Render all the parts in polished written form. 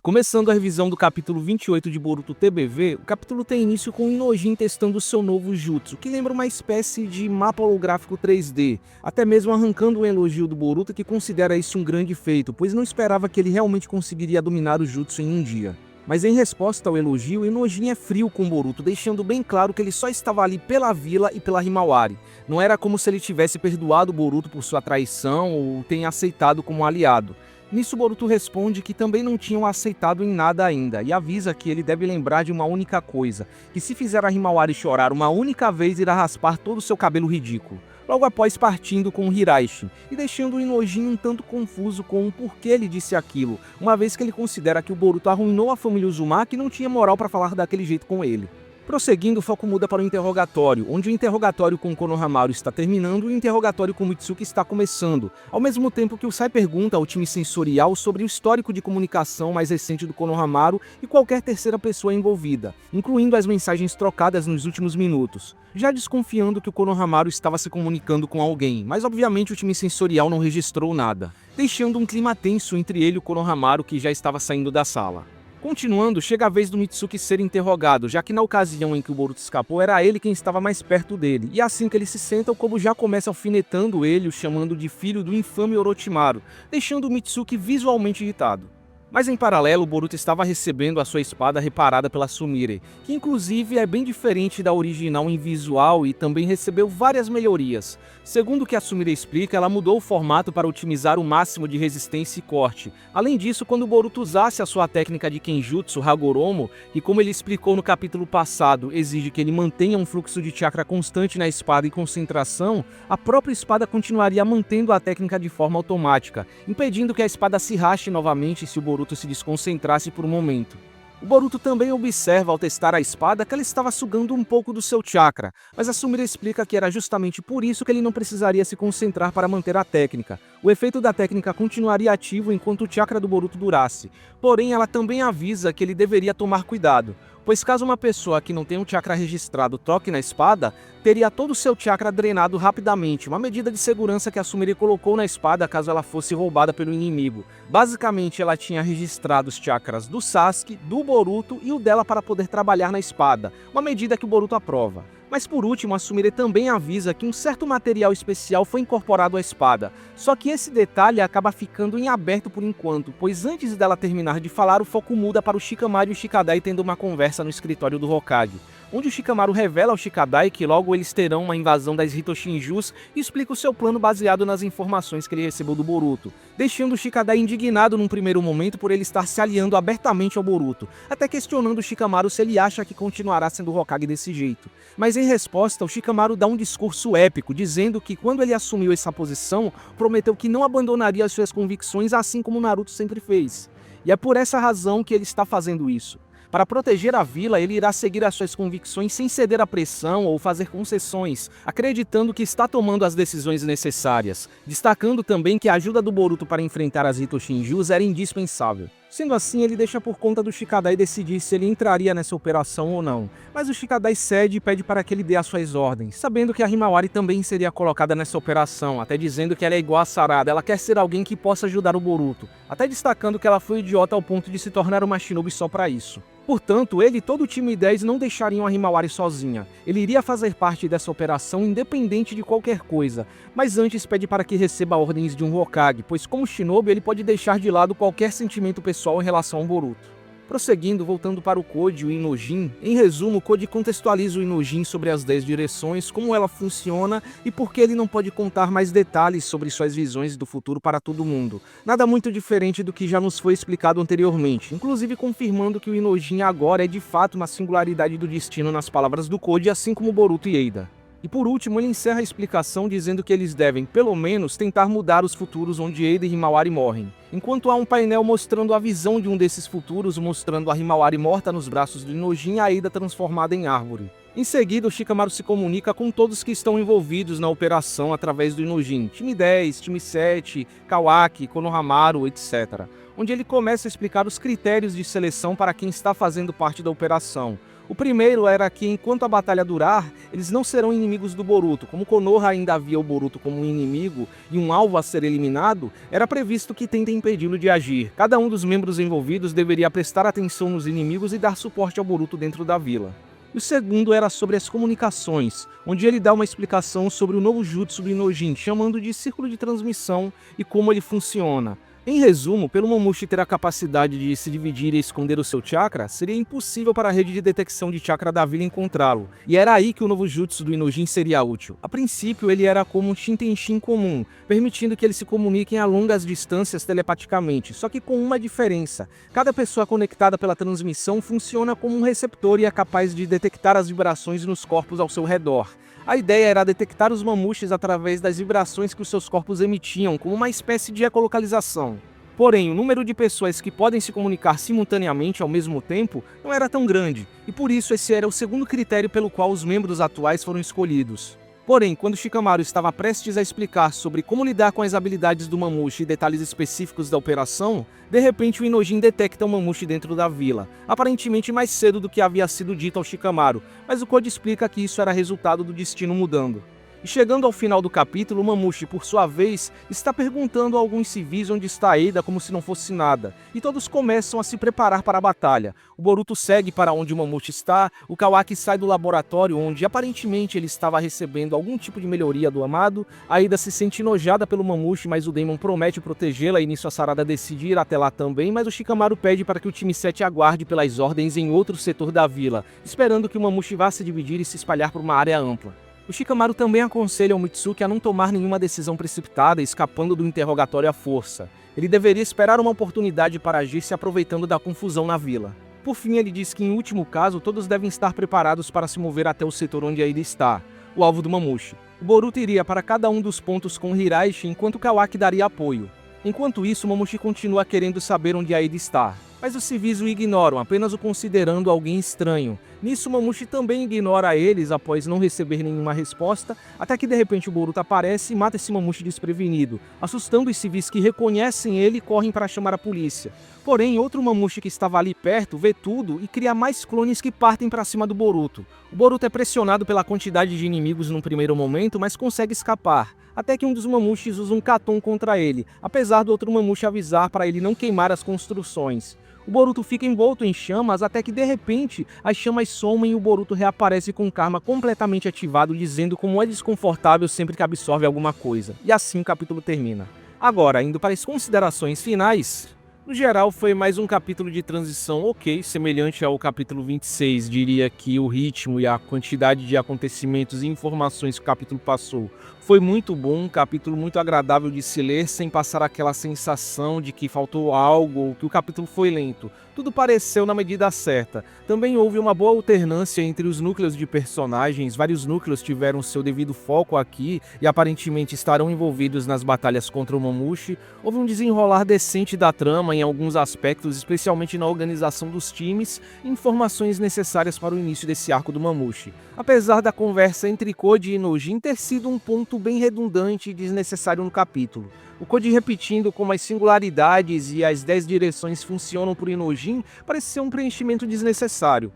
Começando a revisão do capítulo 28 de Boruto TBV, o capítulo tem início com Inojin testando seu novo jutsu, que lembra uma espécie de mapa holográfico 3D, até mesmo arrancando um elogio do Boruto que considera isso um grande feito, pois não esperava que ele realmente conseguiria dominar o jutsu em um dia. Mas em resposta ao elogio, Inojin é frio com Boruto, deixando bem claro que ele só estava ali pela vila e pela Himawari. Não era como se ele tivesse perdoado Boruto por sua traição ou o tenha aceitado como aliado. Nisso, Boruto responde que também não tinham aceitado em nada ainda, e avisa que ele deve lembrar de uma única coisa, que se fizer a Himawari chorar uma única vez irá raspar todo o seu cabelo ridículo. Logo após partindo com o Hiraishi, e deixando o Inojin um tanto confuso com o porquê ele disse aquilo, uma vez que ele considera que o Boruto arruinou a família Uzumaki e não tinha moral para falar daquele jeito com ele. Prosseguindo, o foco muda para o interrogatório, onde o interrogatório com Konohamaru está terminando e o interrogatório com Mitsuki está começando, ao mesmo tempo que o Sai pergunta ao time sensorial sobre o histórico de comunicação mais recente do Konohamaru e qualquer terceira pessoa envolvida, incluindo as mensagens trocadas nos últimos minutos, já desconfiando que o Konohamaru estava se comunicando com alguém, mas obviamente o time sensorial não registrou nada, deixando um clima tenso entre ele e o Konohamaru que já estava saindo da sala. Continuando, chega a vez do Mitsuki ser interrogado, já que na ocasião em que o Boruto escapou era ele quem estava mais perto dele, e assim que ele se senta, o Kobo já começa alfinetando ele, o chamando de filho do infame Orochimaru, deixando o Mitsuki visualmente irritado. Mas em paralelo, o Boruto estava recebendo a sua espada reparada pela Sumire, que inclusive é bem diferente da original em visual e também recebeu várias melhorias. Segundo o que a Sumire explica, ela mudou o formato para otimizar o máximo de resistência e corte. Além disso, quando o Boruto usasse a sua técnica de Kenjutsu Hagoromo, que como ele explicou no capítulo passado, exige que ele mantenha um fluxo de chakra constante na espada e concentração, a própria espada continuaria mantendo a técnica de forma automática, impedindo que a espada se rache novamente se o Boruto se desconcentrasse por um momento. O Boruto também observa ao testar a espada que ela estava sugando um pouco do seu chakra, mas a Sumire explica que era justamente por isso que ele não precisaria se concentrar para manter a técnica. O efeito da técnica continuaria ativo enquanto o chakra do Boruto durasse, porém ela também avisa que ele deveria tomar cuidado, pois caso uma pessoa que não tem um chakra registrado toque na espada, teria todo o seu chakra drenado rapidamente, uma medida de segurança que a Sumire colocou na espada caso ela fosse roubada pelo inimigo. Basicamente, ela tinha registrado os chakras do Sasuke, do Boruto e o dela para poder trabalhar na espada, uma medida que o Boruto aprova. Mas por último, a Sumire também avisa que um certo material especial foi incorporado à espada, só que esse detalhe acaba ficando em aberto por enquanto, pois antes dela terminar de falar, o foco muda para o Shikamaru e o Shikadai tendo uma conversa no escritório do Hokage, onde o Shikamaru revela ao Shikadai que logo eles terão uma invasão das Hitoshinjus e explica o seu plano baseado nas informações que ele recebeu do Boruto, deixando o Shikadai indignado num primeiro momento por ele estar se aliando abertamente ao Boruto, até questionando o Shikamaru se ele acha que continuará sendo Hokage desse jeito. Mas em resposta, o Shikamaru dá um discurso épico, dizendo que quando ele assumiu essa posição, prometeu que não abandonaria as suas convicções assim como Naruto sempre fez. E é por essa razão que ele está fazendo isso. Para proteger a vila, ele irá seguir as suas convicções sem ceder à pressão ou fazer concessões, acreditando que está tomando as decisões necessárias, destacando também que a ajuda do Boruto para enfrentar as Hitoshinjus era indispensável. Sendo assim, ele deixa por conta do Shikadai decidir se ele entraria nessa operação ou não, mas o Shikadai cede e pede para que ele dê as suas ordens, sabendo que a Himawari também seria colocada nessa operação, até dizendo que ela é igual a Sarada, ela quer ser alguém que possa ajudar o Boruto, até destacando que ela foi idiota ao ponto de se tornar uma shinobi só para isso. Portanto, ele e todo o time 10 não deixariam a Himawari sozinha. Ele iria fazer parte dessa operação independente de qualquer coisa, mas antes pede para que receba ordens de um Hokage, pois como shinobi ele pode deixar de lado qualquer sentimento pessoal em relação ao Boruto. Prosseguindo, voltando para o Code e o Inojin, em resumo, o Code contextualiza o Inojin sobre as 10 direções, como ela funciona e por que ele não pode contar mais detalhes sobre suas visões do futuro para todo mundo. Nada muito diferente do que já nos foi explicado anteriormente, inclusive confirmando que o Inojin agora é de fato uma singularidade do destino nas palavras do Code, assim como Boruto e Eida. E por último, ele encerra a explicação dizendo que eles devem, pelo menos, tentar mudar os futuros onde Eida e Himawari morrem. Enquanto há um painel mostrando a visão de um desses futuros, mostrando a Himawari morta nos braços do Inojin e a Eida transformada em árvore. Em seguida, o Shikamaru se comunica com todos que estão envolvidos na operação através do Inojin, time 10, time 7, Kawaki, Konohamaru, etc. Onde ele começa a explicar os critérios de seleção para quem está fazendo parte da operação, O primeiro era que, enquanto a batalha durar, eles não serão inimigos do Boruto. Como Konoha ainda via o Boruto como um inimigo e um alvo a ser eliminado, era previsto que tentem impedi-lo de agir. Cada um dos membros envolvidos deveria prestar atenção nos inimigos e dar suporte ao Boruto dentro da vila. E o segundo era sobre as comunicações, onde ele dá uma explicação sobre o novo jutsu do Inojin, chamando de círculo de transmissão e como ele funciona. Em resumo, pelo Mamushi ter a capacidade de se dividir e esconder o seu chakra, seria impossível para a rede de detecção de chakra da vila encontrá-lo, e era aí que o novo jutsu do Inojin seria útil. A princípio, ele era como um Shintenshin comum, permitindo que eles se comuniquem a longas distâncias telepaticamente, só que com uma diferença: cada pessoa conectada pela transmissão funciona como um receptor e é capaz de detectar as vibrações nos corpos ao seu redor. A ideia era detectar os Mamushis através das vibrações que os seus corpos emitiam, como uma espécie de ecolocalização. Porém, o número de pessoas que podem se comunicar simultaneamente ao mesmo tempo não era tão grande, e por isso esse era o segundo critério pelo qual os membros atuais foram escolhidos. Porém, quando Shikamaru estava prestes a explicar sobre como lidar com as habilidades do Mamushi e detalhes específicos da operação, de repente o Inojin detecta o Mamushi dentro da vila, aparentemente mais cedo do que havia sido dito ao Shikamaru, mas o Code explica que isso era resultado do destino mudando. E chegando ao final do capítulo, o Mamushi, por sua vez, está perguntando a alguns civis onde está Eida como se não fosse nada, e todos começam a se preparar para a batalha. O Boruto segue para onde o Mamushi está, o Kawaki sai do laboratório onde aparentemente ele estava recebendo algum tipo de melhoria do amado, a Eida se sente enojada pelo Mamushi, mas o Daemon promete protegê-la e nisso a Sarada decide ir até lá também, mas o Shikamaru pede para que o time 7 aguarde pelas ordens em outro setor da vila, esperando que o Mamushi vá se dividir e se espalhar por uma área ampla. O Shikamaru também aconselha o Mitsuki a não tomar nenhuma decisão precipitada, escapando do interrogatório à força. Ele deveria esperar uma oportunidade para agir se aproveitando da confusão na vila. Por fim, ele diz que, em último caso, todos devem estar preparados para se mover até o setor onde Aida está, o alvo do Mamushi. O Boruto iria para cada um dos pontos com Hiraishi, enquanto Kawaki daria apoio. Enquanto isso, o Mamushi continua querendo saber onde Aida está, mas os civis o ignoram, apenas o considerando alguém estranho. Nisso, o Mamushi também ignora eles após não receber nenhuma resposta, até que de repente o Boruto aparece e mata esse Mamushi desprevenido, assustando os civis que reconhecem ele e correm para chamar a polícia. Porém, outro Mamushi que estava ali perto vê tudo e cria mais clones que partem para cima do Boruto. O Boruto é pressionado pela quantidade de inimigos num primeiro momento, mas consegue escapar, até que um dos Mamushis usa um Katon contra ele, apesar do outro Mamushi avisar para ele não queimar as construções. O Boruto fica envolto em chamas até que de repente as chamas somem e o Boruto reaparece com o Karma completamente ativado, dizendo como é desconfortável sempre que absorve alguma coisa. E assim o capítulo termina. Agora, indo para as considerações finais, no geral foi mais um capítulo de transição ok, semelhante ao capítulo 26, diria que o ritmo e a quantidade de acontecimentos e informações que o capítulo passou foi muito bom, um capítulo muito agradável de se ler, sem passar aquela sensação de que faltou algo ou que o capítulo foi lento. Tudo pareceu na medida certa. Também houve uma boa alternância entre os núcleos de personagens, vários núcleos tiveram seu devido foco aqui e aparentemente estarão envolvidos nas batalhas contra o Mamushi. Houve um desenrolar decente da trama em alguns aspectos, especialmente na organização dos times e informações necessárias para o início desse arco do Mamushi. Apesar da conversa entre Code e Inojin ter sido um ponto bem redundante e desnecessário no capítulo. O Code repetindo como as singularidades e as 10 direções funcionam por Inojin parece ser um preenchimento desnecessário.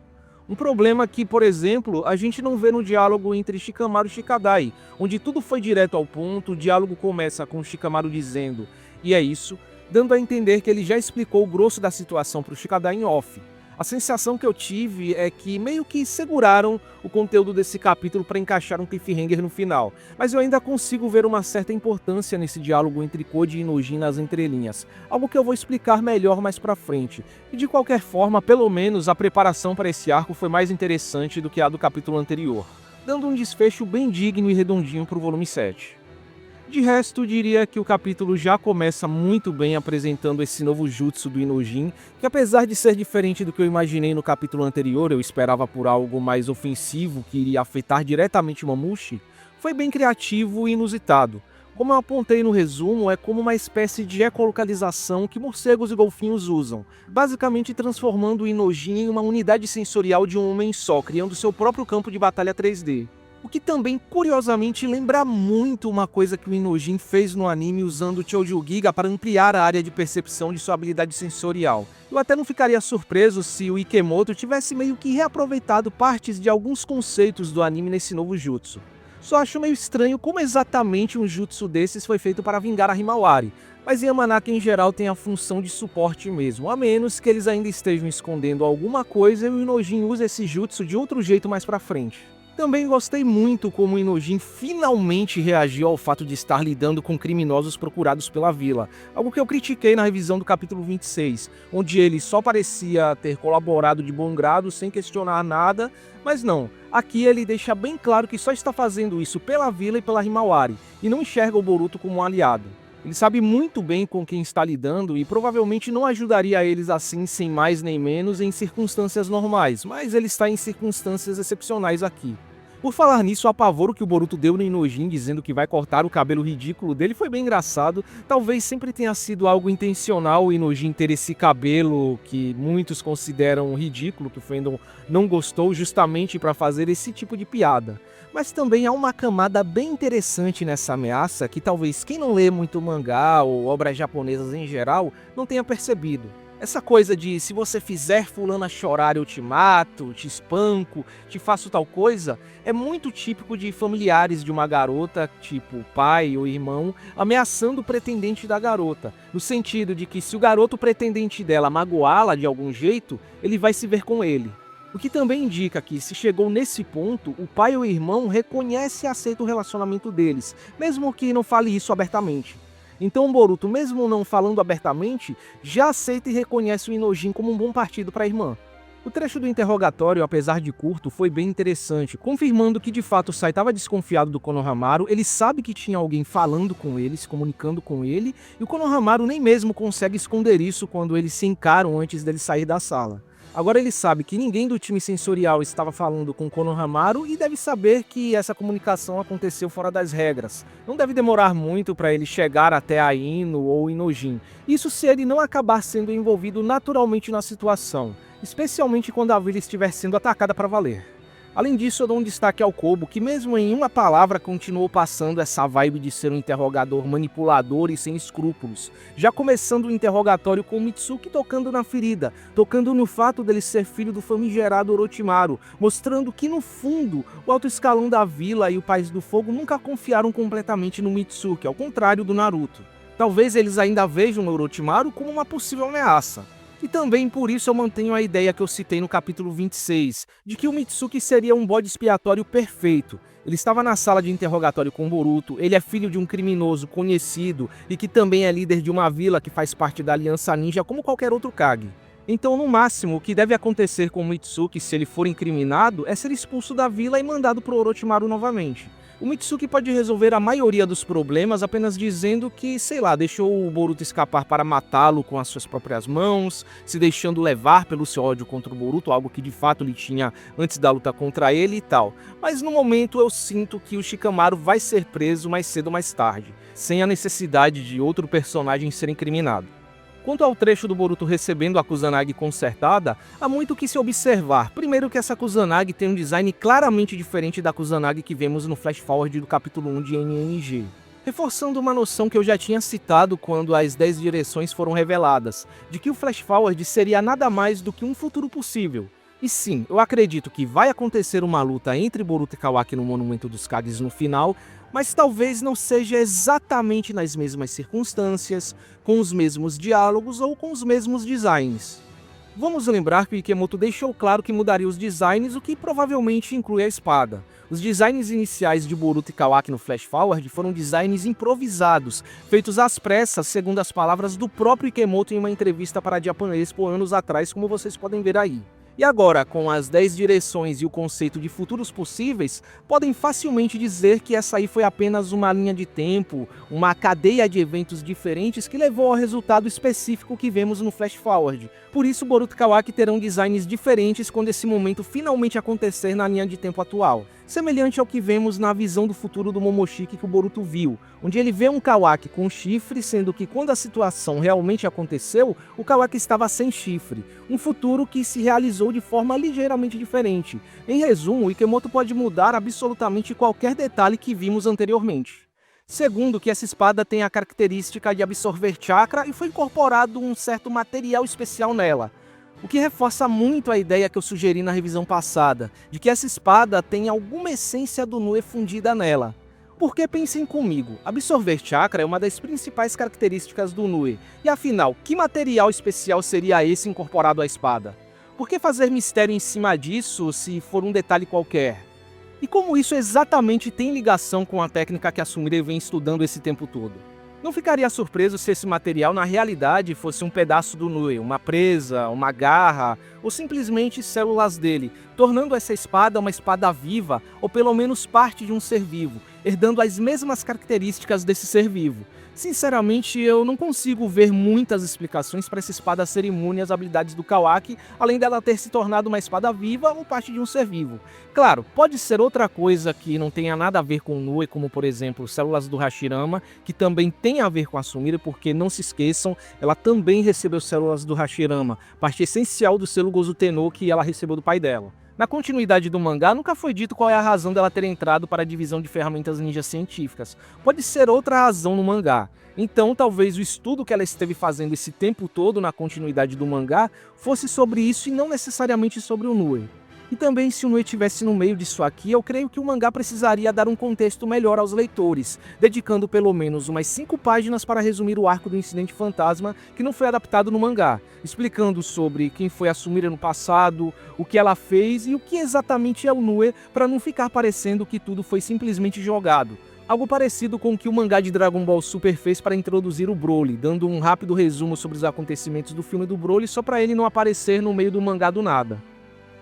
Um problema que, por exemplo, a gente não vê no diálogo entre Shikamaru e Shikadai, onde tudo foi direto ao ponto, o diálogo começa com Shikamaru dizendo "e é isso", dando a entender que ele já explicou o grosso da situação para o Shikadai em off. A sensação que eu tive é que meio que seguraram o conteúdo desse capítulo para encaixar um cliffhanger no final, mas eu ainda consigo ver uma certa importância nesse diálogo entre Code e Inojin nas entrelinhas, algo que eu vou explicar melhor mais pra frente. E de qualquer forma, pelo menos a preparação para esse arco foi mais interessante do que a do capítulo anterior, dando um desfecho bem digno e redondinho para o volume 7. De resto, diria que o capítulo já começa muito bem apresentando esse novo jutsu do Inojin, que apesar de ser diferente do que eu imaginei no capítulo anterior, eu esperava por algo mais ofensivo que iria afetar diretamente o Mamushi, foi bem criativo e inusitado. Como eu apontei no resumo, é como uma espécie de ecolocalização que morcegos e golfinhos usam, basicamente transformando o Inojin em uma unidade sensorial de um homem só, criando seu próprio campo de batalha 3D. O que também, curiosamente, lembra muito uma coisa que o Inojin fez no anime usando o Choujou Giga para ampliar a área de percepção de sua habilidade sensorial. Eu até não ficaria surpreso se o Ikemoto tivesse meio que reaproveitado partes de alguns conceitos do anime nesse novo jutsu. Só acho meio estranho como exatamente um jutsu desses foi feito para vingar a Himawari, mas Yamanaka em geral tem a função de suporte mesmo, a menos que eles ainda estejam escondendo alguma coisa e o Inojin use esse jutsu de outro jeito mais pra frente. Também gostei muito como o Inojin finalmente reagiu ao fato de estar lidando com criminosos procurados pela vila, algo que eu critiquei na revisão do capítulo 26, onde ele só parecia ter colaborado de bom grado sem questionar nada, mas não, aqui ele deixa bem claro que só está fazendo isso pela vila e pela Himawari, e não enxerga o Boruto como um aliado. Ele sabe muito bem com quem está lidando e provavelmente não ajudaria eles assim sem mais nem menos em circunstâncias normais, mas ele está em circunstâncias excepcionais aqui. Por falar nisso, o apavoro que o Boruto deu no Inojin dizendo que vai cortar o cabelo ridículo dele foi bem engraçado. Talvez sempre tenha sido algo intencional o Inojin ter esse cabelo que muitos consideram ridículo, que o fandom não gostou justamente para fazer esse tipo de piada. Mas também há uma camada bem interessante nessa ameaça que talvez quem não lê muito mangá ou obras japonesas em geral não tenha percebido. Essa coisa de se você fizer fulana chorar eu te mato, te espanco, te faço tal coisa, é muito típico de familiares de uma garota, tipo pai ou irmão, ameaçando o pretendente da garota, no sentido de que se o garoto pretendente dela magoá-la de algum jeito, ele vai se ver com ele. O que também indica que, se chegou nesse ponto, o pai ou o irmão reconhece e aceita o relacionamento deles, mesmo que não fale isso abertamente. Então Boruto, mesmo não falando abertamente, já aceita e reconhece o Inojin como um bom partido para a irmã. O trecho do interrogatório, apesar de curto, foi bem interessante, confirmando que de fato o Sai estava desconfiado do Konohamaru, ele sabe que tinha alguém falando com ele, se comunicando com ele, e o Konohamaru nem mesmo consegue esconder isso quando eles se encaram antes dele sair da sala. Agora ele sabe que ninguém do time sensorial estava falando com Konohamaru e deve saber que essa comunicação aconteceu fora das regras. Não deve demorar muito para ele chegar até a Ino ou Inojin. Isso se ele não acabar sendo envolvido naturalmente na situação, especialmente quando a vila estiver sendo atacada para valer. Além disso, eu dou um destaque ao Kobo, que mesmo em uma palavra continuou passando essa vibe de ser um interrogador manipulador e sem escrúpulos, já começando o interrogatório com o Mitsuki tocando na ferida, tocando no fato dele ser filho do famigerado Orochimaru, mostrando que no fundo, o alto escalão da vila e o País do Fogo nunca confiaram completamente no Mitsuki, ao contrário do Naruto. Talvez eles ainda vejam o Orochimaru como uma possível ameaça. E também por isso eu mantenho a ideia que eu citei no capítulo 26, de que o Mitsuki seria um bode expiatório perfeito. Ele estava na sala de interrogatório com Boruto, ele é filho de um criminoso conhecido e que também é líder de uma vila que faz parte da Aliança Ninja como qualquer outro Kage. Então, no máximo, o que deve acontecer com o Mitsuki se ele for incriminado é ser expulso da vila e mandado pro Orochimaru novamente. O Mitsuki pode resolver a maioria dos problemas apenas dizendo que, sei lá, deixou o Boruto escapar para matá-lo com as suas próprias mãos, se deixando levar pelo seu ódio contra o Boruto, algo que de fato ele tinha antes da luta contra ele e tal. Mas no momento eu sinto que o Shikamaru vai ser preso mais cedo ou mais tarde, sem a necessidade de outro personagem ser incriminado. Quanto ao trecho do Boruto recebendo a Kusanagi consertada, há muito o que se observar. Primeiro que essa Kusanagi tem um design claramente diferente da Kusanagi que vemos no Flash Forward do capítulo 1 de NNG. Reforçando uma noção que eu já tinha citado quando as 10 direções foram reveladas, de que o Flash Forward seria nada mais do que um futuro possível. E sim, eu acredito que vai acontecer uma luta entre Boruto e Kawaki no Monumento dos Kages no final, mas talvez não seja exatamente nas mesmas circunstâncias, com os mesmos diálogos ou com os mesmos designs. Vamos lembrar que o Ikemoto deixou claro que mudaria os designs, o que provavelmente inclui a espada. Os designs iniciais de Boruto e Kawaki no Flash Forward foram designs improvisados, feitos às pressas, segundo as palavras do próprio Ikemoto em uma entrevista para a Japan Expo anos atrás, como vocês podem ver aí. E agora, com as 10 direções e o conceito de futuros possíveis, podem facilmente dizer que essa aí foi apenas uma linha de tempo, uma cadeia de eventos diferentes que levou ao resultado específico que vemos no Flash Forward. Por isso, Boruto e Kawaki terão designs diferentes quando esse momento finalmente acontecer na linha de tempo atual. semelhante ao que vemos na visão do futuro do Momoshiki que o Boruto viu, onde ele vê um Kawaki com chifre, sendo que quando a situação realmente aconteceu, o Kawaki estava sem chifre, um futuro que se realizou de forma ligeiramente diferente. Em resumo, Ikemoto pode mudar absolutamente qualquer detalhe que vimos anteriormente. Segundo, que essa espada tem a característica de absorver chakra e foi incorporado um certo material especial nela, o que reforça muito a ideia que eu sugeri na revisão passada, de que essa espada tem alguma essência do Nue fundida nela. Porque pensem comigo, absorver chakra é uma das principais características do Nue, e afinal, que material especial seria esse incorporado à espada? Por que fazer mistério em cima disso se for um detalhe qualquer? E como isso exatamente tem ligação com a técnica que a Sumire vem estudando esse tempo todo? Não ficaria surpreso se esse material na realidade fosse um pedaço do Nue, uma presa, uma garra, ou simplesmente células dele, tornando essa espada uma espada viva, ou pelo menos parte de um ser vivo, herdando as mesmas características desse ser vivo. Sinceramente, eu não consigo ver muitas explicações para essa espada ser imune às habilidades do Kawaki, além dela ter se tornado uma espada viva ou parte de um ser vivo. Claro, pode ser outra coisa que não tenha nada a ver com o Nue, como por exemplo, células do Hashirama, que também tem a ver com a Sumire, porque não se esqueçam, ela também recebeu células do Hashirama, parte essencial do selo Gozu Tenno que ela recebeu do pai dela. Na continuidade do mangá, nunca foi dito qual é a razão dela ter entrado para a divisão de ferramentas ninja científicas. Pode ser outra razão no mangá. Então, talvez o estudo que ela esteve fazendo esse tempo todo na continuidade do mangá fosse sobre isso e não necessariamente sobre o Nue. E também, se o Nue estivesse no meio disso aqui, eu creio que o mangá precisaria dar um contexto melhor aos leitores, dedicando pelo menos umas 5 páginas para resumir o arco do incidente fantasma que não foi adaptado no mangá, explicando sobre quem foi a Sumire no passado, o que ela fez e o que exatamente é o Nue, para não ficar parecendo que tudo foi simplesmente jogado. Algo parecido com o que o mangá de Dragon Ball Super fez para introduzir o Broly, dando um rápido resumo sobre os acontecimentos do filme do Broly só para ele não aparecer no meio do mangá do nada.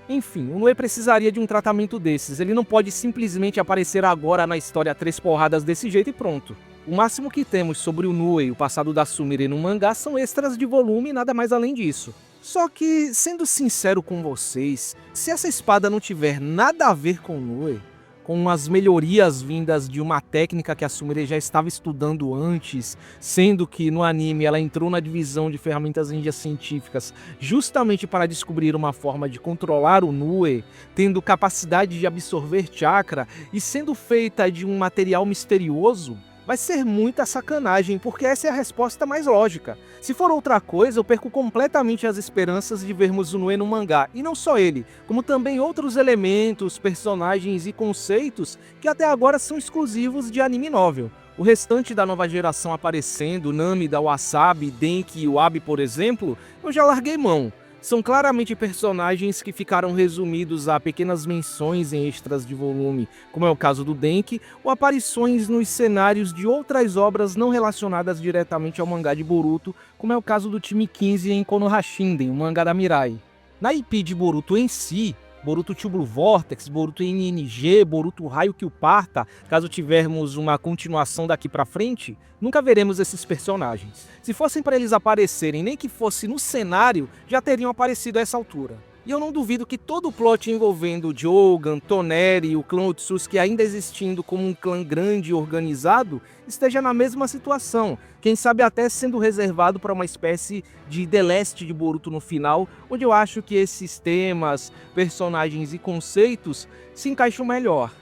Enfim, o Nue precisaria de um tratamento desses, ele não pode simplesmente aparecer agora na história 3 porradas desse jeito e pronto. O máximo que temos sobre o Nue e o passado da Sumire no mangá são extras de volume e nada mais além disso. Só que, sendo sincero com vocês, se essa espada não tiver nada a ver com o Nue, com as melhorias vindas de uma técnica que a Sumire já estava estudando antes, sendo que no anime ela entrou na divisão de ferramentas ninja científicas justamente para descobrir uma forma de controlar o Nue, tendo capacidade de absorver chakra e sendo feita de um material misterioso, vai ser muita sacanagem, porque essa é a resposta mais lógica. Se for outra coisa, eu perco completamente as esperanças de vermos o Nue no mangá, e não só ele, como também outros elementos, personagens e conceitos que até agora são exclusivos de anime novel. O restante da nova geração aparecendo, Namida, Wasabi, Denki e Wabi, por exemplo, eu já larguei mão. São claramente personagens que ficaram resumidos a pequenas menções em extras de volume, como é o caso do Denki, ou aparições nos cenários de outras obras não relacionadas diretamente ao mangá de Boruto, como é o caso do time 15 em Konohashinden, o mangá da Mirai. Na IP de Boruto em si, Boruto Tubular Vortex, Boruto NNG, Boruto Raio Kyuparta, caso tivermos uma continuação daqui pra frente, nunca veremos esses personagens. Se fossem para eles aparecerem, nem que fosse no cenário, já teriam aparecido a essa altura. E eu não duvido que todo o plot envolvendo Jogan, Toneri e o clã Otsutsuki ainda existindo como um clã grande e organizado, esteja na mesma situação, quem sabe até sendo reservado para uma espécie de The Last de Boruto no final, onde eu acho que esses temas, personagens e conceitos se encaixam melhor.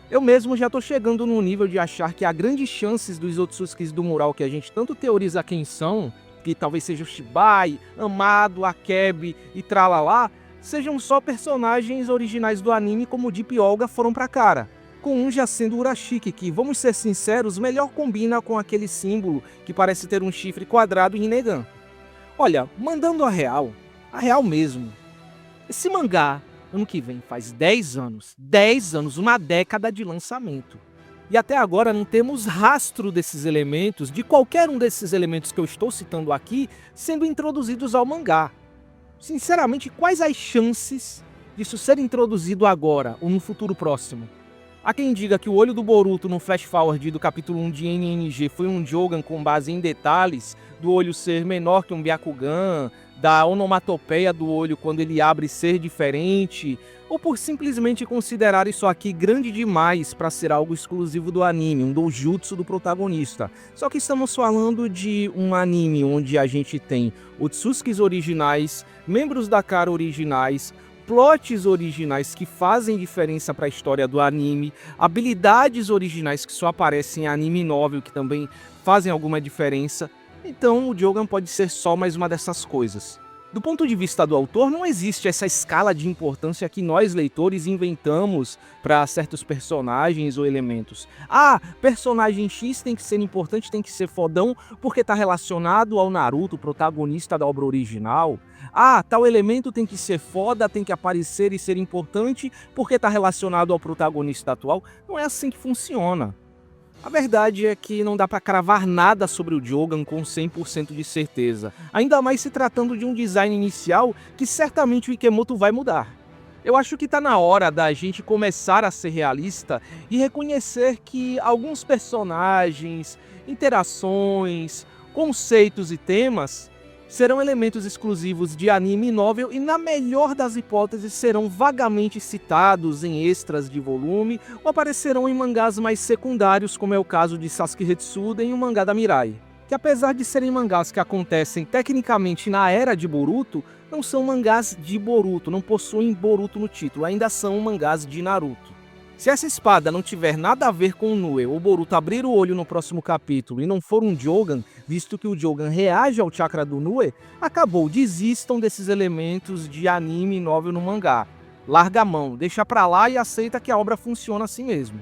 Eu mesmo já tô chegando no nível de achar que há grandes chances dos Otsutsukis do mural que a gente tanto teoriza quem são, que talvez seja o Shibai, Amado, Akebi e tralalá, sejam só personagens originais do anime como o Deep e Olga foram pra cara. Com um já sendo Urashiki, que, vamos ser sinceros, melhor combina com aquele símbolo que parece ter um chifre quadrado em Rinnegan. Olha, mandando a real mesmo, esse mangá, ano que vem, faz 10 anos, uma década de lançamento. E até agora não temos rastro desses elementos, de qualquer um desses elementos que eu estou citando aqui, sendo introduzidos ao mangá. Sinceramente, quais as chances disso ser introduzido agora ou no futuro próximo? Há quem diga que o olho do Boruto no flash forward do capítulo 1 de NNG foi um Jogan com base em detalhes, do olho ser menor que um Byakugan, da onomatopeia do olho quando ele abre ser diferente, ou por simplesmente considerar isso aqui grande demais para ser algo exclusivo do anime, um doujutsu do protagonista. Só que estamos falando de um anime onde a gente tem Otsutsuki originais, membros da Kara originais, plots originais que fazem diferença para a história do anime, habilidades originais que só aparecem em anime novel que também fazem alguma diferença. Então o Jogan pode ser só mais uma dessas coisas. Do ponto de vista do autor, não existe essa escala de importância que nós, leitores, inventamos para certos personagens ou elementos. Ah, personagem X tem que ser importante, tem que ser fodão, porque está relacionado ao Naruto, protagonista da obra original. Ah, tal elemento tem que ser foda, tem que aparecer e ser importante, porque está relacionado ao protagonista atual. Não é assim que funciona. A verdade é que não dá para cravar nada sobre o Jogan com 100% de certeza, ainda mais se tratando de um design inicial que certamente o Ikemoto vai mudar. Eu acho que tá na hora da gente começar a ser realista e reconhecer que alguns personagens, interações, conceitos e temas serão elementos exclusivos de anime e novel e, na melhor das hipóteses, serão vagamente citados em extras de volume ou aparecerão em mangás mais secundários, como é o caso de Sasuke Hetsuden e o mangá da Mirai, que apesar de serem mangás que acontecem tecnicamente na era de Boruto, não são mangás de Boruto, não possuem Boruto no título, ainda são mangás de Naruto. Se essa espada não tiver nada a ver com o Nue ou Boruto abrir o olho no próximo capítulo e não for um Jogan, visto que o Jogan reage ao chakra do Nue, acabou, desistam desses elementos de anime e novel no mangá. Larga a mão, deixa pra lá e aceita que a obra funciona assim mesmo.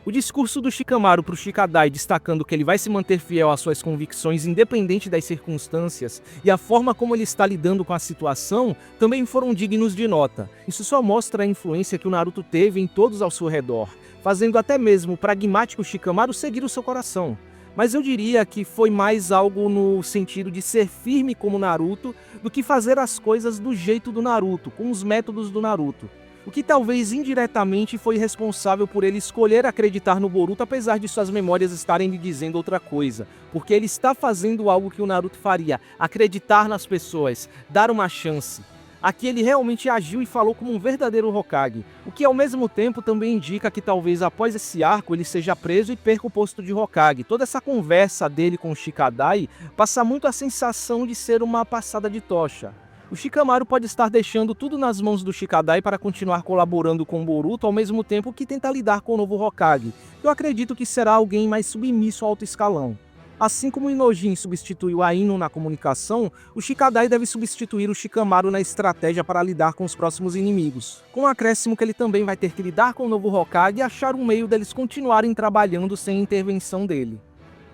O discurso do Shikamaru pro Shikadai destacando que ele vai se manter fiel às suas convicções independente das circunstâncias e a forma como ele está lidando com a situação também foram dignos de nota. Isso só mostra a influência que o Naruto teve em todos ao seu redor, fazendo até mesmo o pragmático Shikamaru seguir o seu coração. Mas eu diria que foi mais algo no sentido de ser firme como Naruto do que fazer as coisas do jeito do Naruto, com os métodos do Naruto. O que talvez indiretamente foi responsável por ele escolher acreditar no Boruto apesar de suas memórias estarem lhe dizendo outra coisa. Porque ele está fazendo algo que o Naruto faria, acreditar nas pessoas, dar uma chance. Aqui ele realmente agiu e falou como um verdadeiro Hokage, o que ao mesmo tempo também indica que talvez após esse arco ele seja preso e perca o posto de Hokage. Toda essa conversa dele com o Shikadai passa muito a sensação de ser uma passada de tocha. O Shikamaru pode estar deixando tudo nas mãos do Shikadai para continuar colaborando com o Boruto ao mesmo tempo que tenta lidar com o novo Hokage. Eu acredito que será alguém mais submisso ao alto escalão. Assim como o Inojin substituiu a Ino na comunicação, o Shikadai deve substituir o Shikamaru na estratégia para lidar com os próximos inimigos. Com o acréscimo que ele também vai ter que lidar com o novo Hokage e achar um meio deles continuarem trabalhando sem intervenção dele.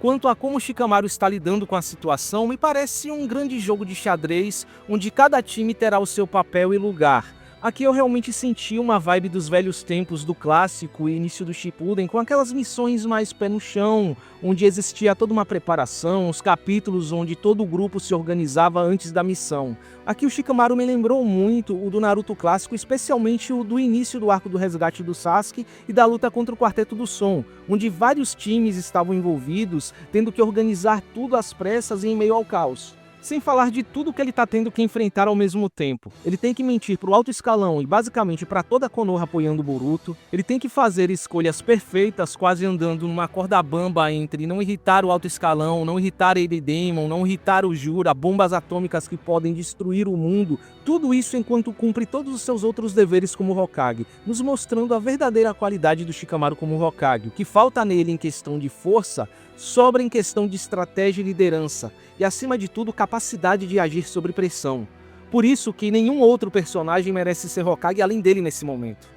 Quanto a como Shikamaru está lidando com a situação, me parece um grande jogo de xadrez, onde cada time terá o seu papel e lugar. Aqui eu realmente senti uma vibe dos velhos tempos do clássico e início do Shippuden, com aquelas missões mais pé no chão, onde existia toda uma preparação, os capítulos onde todo o grupo se organizava antes da missão. Aqui o Shikamaru me lembrou muito o do Naruto clássico, especialmente o do início do arco do resgate do Sasuke e da luta contra o Quarteto do Som, onde vários times estavam envolvidos, tendo que organizar tudo às pressas e em meio ao caos. Sem falar de tudo que ele está tendo que enfrentar ao mesmo tempo. Ele tem que mentir pro alto escalão e basicamente para toda a Konoha apoiando o Boruto. Ele tem que fazer escolhas perfeitas, quase andando numa corda bamba entre não irritar o alto escalão, não irritar Lady Demon, não irritar o Jura, bombas atômicas que podem destruir o mundo. Tudo isso enquanto cumpre todos os seus outros deveres como Hokage, nos mostrando a verdadeira qualidade do Shikamaru como Hokage. O que falta nele em questão de força, sobra em questão de estratégia e liderança, e acima de tudo capacidade de agir sob pressão. Por isso que nenhum outro personagem merece ser Hokage além dele nesse momento.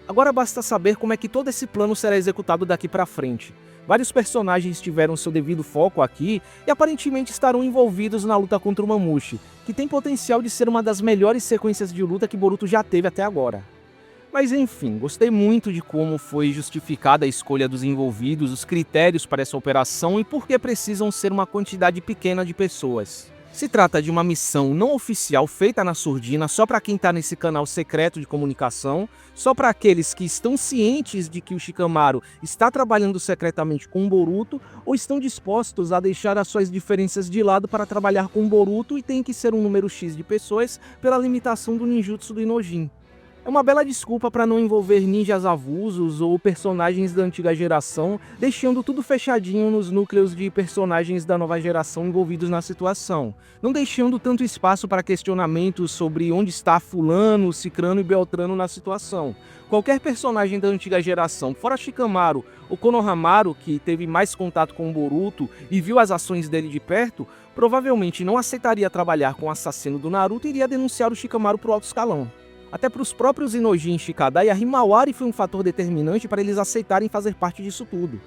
Agora basta saber como é que todo esse plano será executado daqui pra frente. Vários personagens tiveram seu devido foco aqui e aparentemente estarão envolvidos na luta contra o Mamushi, que tem potencial de ser uma das melhores sequências de luta que Boruto já teve até agora. Mas enfim, gostei muito de como foi justificada a escolha dos envolvidos, os critérios para essa operação e por que precisam ser uma quantidade pequena de pessoas. Se trata de uma missão não oficial feita na surdina só para quem está nesse canal secreto de comunicação, só para aqueles que estão cientes de que o Shikamaru está trabalhando secretamente com o Boruto ou estão dispostos a deixar as suas diferenças de lado para trabalhar com o Boruto e tem que ser um número X de pessoas pela limitação do ninjutsu do Inojin. É uma bela desculpa para não envolver ninjas avulsos ou personagens da antiga geração, deixando tudo fechadinho nos núcleos de personagens da nova geração envolvidos na situação, não deixando tanto espaço para questionamentos sobre onde está fulano, cicrano e beltrano na situação. Qualquer personagem da antiga geração, fora Shikamaru ou Konohamaru, que teve mais contato com o Boruto e viu as ações dele de perto, provavelmente não aceitaria trabalhar com o assassino do Naruto e iria denunciar o Shikamaru para o alto escalão. Até para os próprios Inojin Shikadai, a Himawari foi um fator determinante para eles aceitarem fazer parte disso tudo.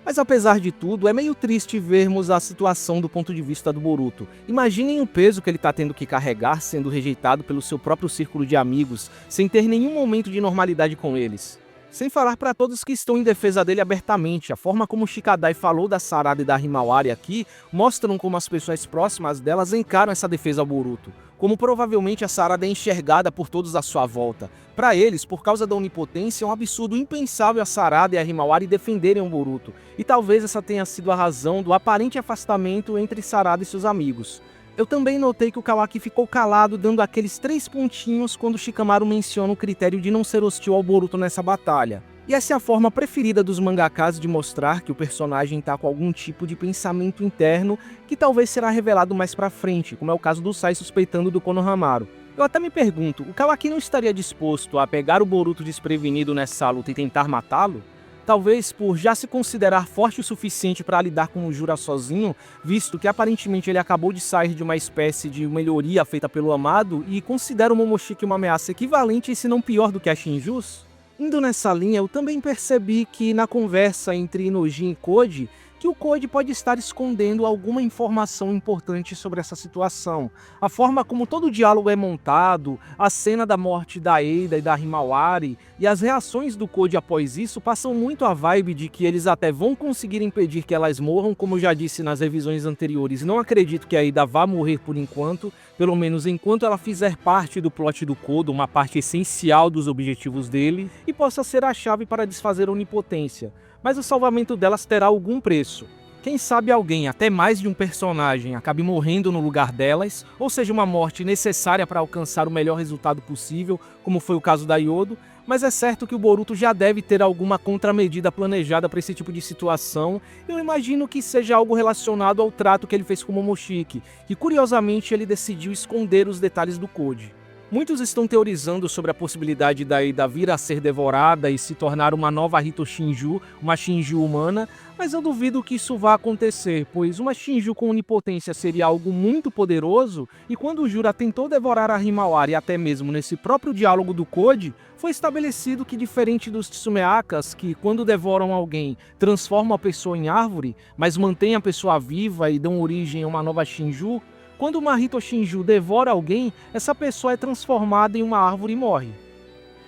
Mas apesar de tudo, é meio triste vermos a situação do ponto de vista do Boruto. Imaginem o peso que ele está tendo que carregar sendo rejeitado pelo seu próprio círculo de amigos, sem ter nenhum momento de normalidade com eles. Sem falar para todos que estão em defesa dele abertamente, a forma como o Shikadai falou da Sarada e da Himawari aqui mostram como as pessoas próximas delas encaram essa defesa ao Boruto, como provavelmente a Sarada é enxergada por todos à sua volta. Para eles, por causa da onipotência, é um absurdo impensável a Sarada e a Himawari defenderem o Boruto, e talvez essa tenha sido a razão do aparente afastamento entre Sarada e seus amigos. Eu também notei que o Kawaki ficou calado, dando aqueles 3 pontinhos quando Shikamaru menciona o critério de não ser hostil ao Boruto nessa batalha. E essa é a forma preferida dos mangakas de mostrar que o personagem está com algum tipo de pensamento interno que talvez será revelado mais pra frente, como é o caso do Sai suspeitando do Konohamaru. Eu até me pergunto, o Kawaki não estaria disposto a pegar o Boruto desprevenido nessa luta e tentar matá-lo? Talvez por já se considerar forte o suficiente para lidar com o Jura sozinho, visto que aparentemente ele acabou de sair de uma espécie de melhoria feita pelo Amado e considera o Momoshiki uma ameaça equivalente, se não pior do que a Shinjus? Indo nessa linha, eu também percebi que na conversa entre Inojin e Koji, que o Koji pode estar escondendo alguma informação importante sobre essa situação. A forma como todo o diálogo é montado, a cena da morte da Eida e da Himawari, e as reações do Koji após isso passam muito a vibe de que eles até vão conseguir impedir que elas morram, como eu já disse nas revisões anteriores. Não acredito que a Eida vá morrer por enquanto, pelo menos enquanto ela fizer parte do plot do Kodo, uma parte essencial dos objetivos dele, e possa ser a chave para desfazer a onipotência. Mas o salvamento delas terá algum preço. Quem sabe alguém, até mais de um personagem, acabe morrendo no lugar delas, ou seja, uma morte necessária para alcançar o melhor resultado possível, como foi o caso da Yodo, mas é certo que o Boruto já deve ter alguma contramedida planejada para esse tipo de situação. Eu imagino que seja algo relacionado ao trato que ele fez com o Momoshiki, que curiosamente ele decidiu esconder os detalhes do Koji. Muitos estão teorizando sobre a possibilidade da Eida vir a ser devorada e se tornar uma nova Hito Shinju, uma Shinju humana, mas eu duvido que isso vá acontecer, pois uma Shinju com onipotência seria algo muito poderoso, e quando o Jura tentou devorar a Himawari, até mesmo nesse próprio diálogo do Koji, foi estabelecido que, diferente dos Tsumeakas, que quando devoram alguém transformam a pessoa em árvore, mas mantêm a pessoa viva e dão origem a uma nova Shinju, quando uma Hito Shinju devora alguém, essa pessoa é transformada em uma árvore e morre.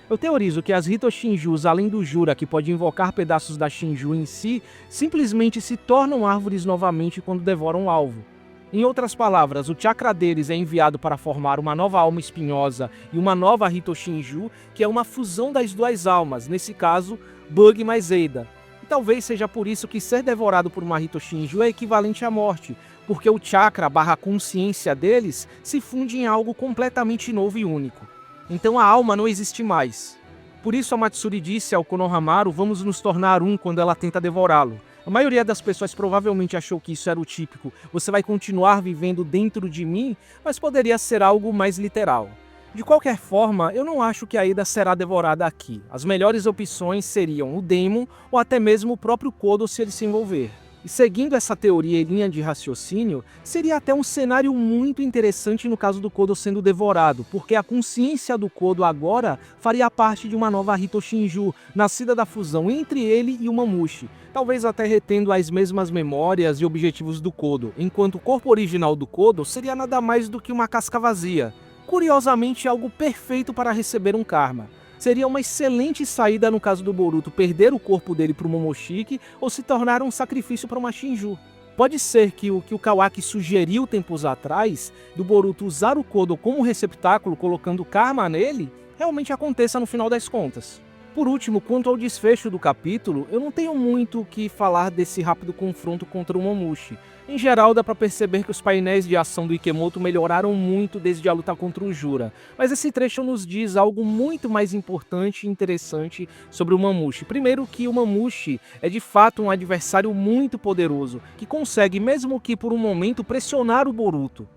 Eu teorizo que as Hito Shinjus, além do Jura, que pode invocar pedaços da Shinju em si, simplesmente se tornam árvores novamente quando devoram o alvo. Em outras palavras, o chakra deles é enviado para formar uma nova alma espinhosa e uma nova Hito Shinju, que é uma fusão das duas almas, nesse caso, Bug mais Eida. E talvez seja por isso que ser devorado por uma Hito Shinju é equivalente à morte, porque o chakra barra consciência deles se funde em algo completamente novo e único. Então a alma não existe mais. Por isso a Matsuri disse ao Konohamaru, vamos nos tornar um quando ela tenta devorá-lo. A maioria das pessoas provavelmente achou que isso era o típico, você vai continuar vivendo dentro de mim, mas poderia ser algo mais literal. De qualquer forma, eu não acho que a Eida será devorada aqui. As melhores opções seriam o Daemon ou até mesmo o próprio Kodo se ele se envolver. E seguindo essa teoria e linha de raciocínio, seria até um cenário muito interessante no caso do Kodo sendo devorado, porque a consciência do Kodo agora faria parte de uma nova Hito Shinju, nascida da fusão entre ele e o Mamushi, talvez até retendo as mesmas memórias e objetivos do Kodo, enquanto o corpo original do Kodo seria nada mais do que uma casca vazia. Curiosamente, algo perfeito para receber um karma. Seria uma excelente saída no caso do Boruto perder o corpo dele para o Momoshiki ou se tornar um sacrifício para uma Shinju. Pode ser que o Kawaki sugeriu tempos atrás, do Boruto usar o Kodo como receptáculo colocando karma nele, realmente aconteça no final das contas. Por último, quanto ao desfecho do capítulo, eu não tenho muito o que falar desse rápido confronto contra o Momoshi. Em geral, dá pra perceber que os painéis de ação do Ikemoto melhoraram muito desde a luta contra o Jura, mas esse trecho nos diz algo muito mais importante e interessante sobre o Mamushi. Primeiro, que o Mamushi é de fato um adversário muito poderoso, que consegue, mesmo que por um momento, pressionar o Boruto.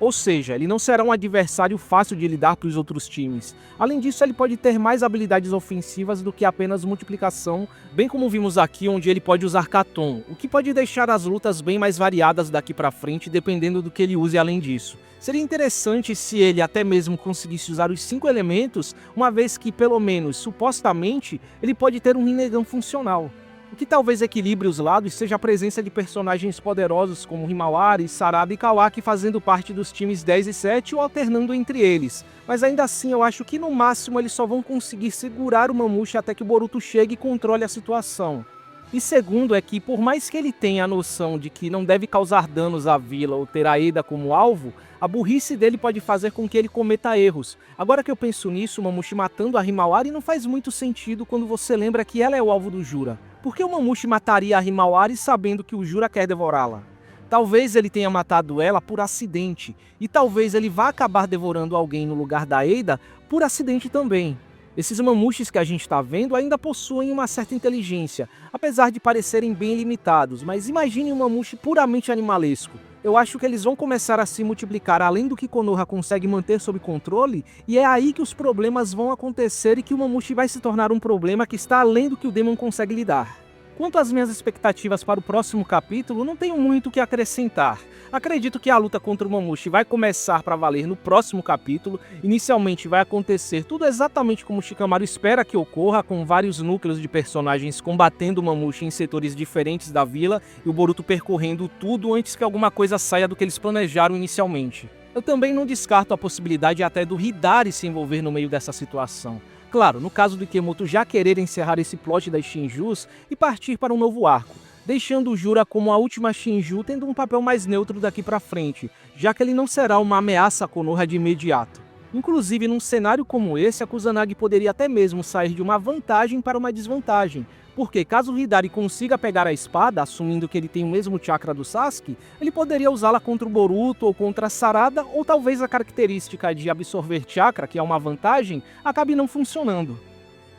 Ou seja, ele não será um adversário fácil de lidar para os outros times. Além disso, ele pode ter mais habilidades ofensivas do que apenas multiplicação, bem como vimos aqui onde ele pode usar Katon, o que pode deixar as lutas bem mais variadas daqui para frente, dependendo do que ele use além disso. Seria interessante se ele até mesmo conseguisse usar os 5 elementos, uma vez que, pelo menos, supostamente, ele pode ter um Rinnegan funcional. O que talvez equilibre os lados seja a presença de personagens poderosos como Himawari, Sarada e Kawaki fazendo parte dos times 10 e 7 ou alternando entre eles. Mas ainda assim eu acho que no máximo eles só vão conseguir segurar o Mamushi até que o Boruto chegue e controle a situação. E segundo é que, por mais que ele tenha a noção de que não deve causar danos à vila ou ter a Eida como alvo, a burrice dele pode fazer com que ele cometa erros. Agora que eu penso nisso, o Mamushi matando a Himawari não faz muito sentido quando você lembra que ela é o alvo do Jura. Por que o Mamushi mataria a Himawari sabendo que o Jura quer devorá-la? Talvez ele tenha matado ela por acidente, e talvez ele vá acabar devorando alguém no lugar da Eida por acidente também. Esses Mamushis que a gente está vendo ainda possuem uma certa inteligência, apesar de parecerem bem limitados, mas imagine um Mamushi puramente animalesco. Eu acho que eles vão começar a se multiplicar além do que Konoha consegue manter sob controle, e é aí que os problemas vão acontecer e que o Mamushi vai se tornar um problema que está além do que o Demon consegue lidar. Quanto às minhas expectativas para o próximo capítulo, não tenho muito o que acrescentar. Acredito que a luta contra o Mamushi vai começar para valer no próximo capítulo. Inicialmente vai acontecer tudo exatamente como o Shikamaru espera que ocorra, com vários núcleos de personagens combatendo o Mamushi em setores diferentes da vila e o Boruto percorrendo tudo antes que alguma coisa saia do que eles planejaram inicialmente. Eu também não descarto a possibilidade até do Hidari se envolver no meio dessa situação. Claro, no caso do Ikemoto já querer encerrar esse plot das Shinjus e partir para um novo arco, deixando o Jura como a última Shinju tendo um papel mais neutro daqui pra frente, já que ele não será uma ameaça a Konoha de imediato. Inclusive, num cenário como esse, a Kusanagi poderia até mesmo sair de uma vantagem para uma desvantagem, porque caso o Hidari consiga pegar a espada, assumindo que ele tem o mesmo chakra do Sasuke, ele poderia usá-la contra o Boruto ou contra a Sarada, ou talvez a característica de absorver chakra, que é uma vantagem, acabe não funcionando.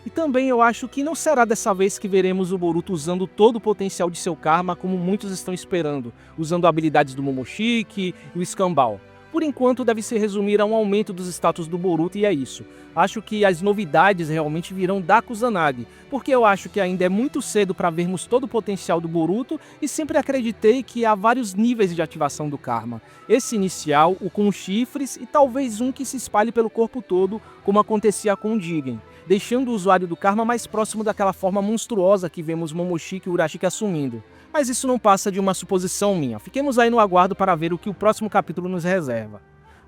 E também eu acho que não será dessa vez que veremos o Boruto usando todo o potencial de seu karma como muitos estão esperando, usando habilidades do Momoshiki e o Escambau. Por enquanto deve se resumir a um aumento dos status do Boruto e é isso. Acho que as novidades realmente virão da Kusanagi, porque eu acho que ainda é muito cedo para vermos todo o potencial do Boruto e sempre acreditei que há vários níveis de ativação do karma. Esse inicial, o com chifres e talvez um que se espalhe pelo corpo todo, como acontecia com o Jigen, deixando o usuário do karma mais próximo daquela forma monstruosa que vemos Momoshiki e Urashiki assumindo. Mas isso não passa de uma suposição minha. Fiquemos aí no aguardo para ver o que o próximo capítulo nos reserva.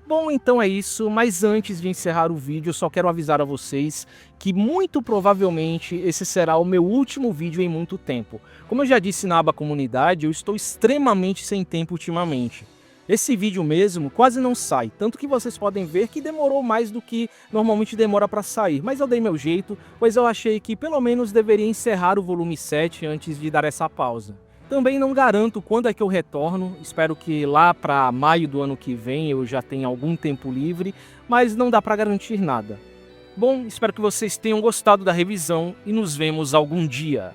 Bom, então é isso, mas antes de encerrar o vídeo, eu só quero avisar a vocês que muito provavelmente esse será o meu último vídeo em muito tempo. Como eu já disse na aba comunidade, eu estou extremamente sem tempo ultimamente. Esse vídeo mesmo quase não sai, tanto que vocês podem ver que demorou mais do que normalmente demora para sair, mas eu dei meu jeito, pois eu achei que pelo menos deveria encerrar o volume 7 antes de dar essa pausa. Também não garanto quando é que eu retorno, espero que lá para maio do ano que vem eu já tenha algum tempo livre, mas não dá para garantir nada. Bom, espero que vocês tenham gostado da revisão e nos vemos algum dia.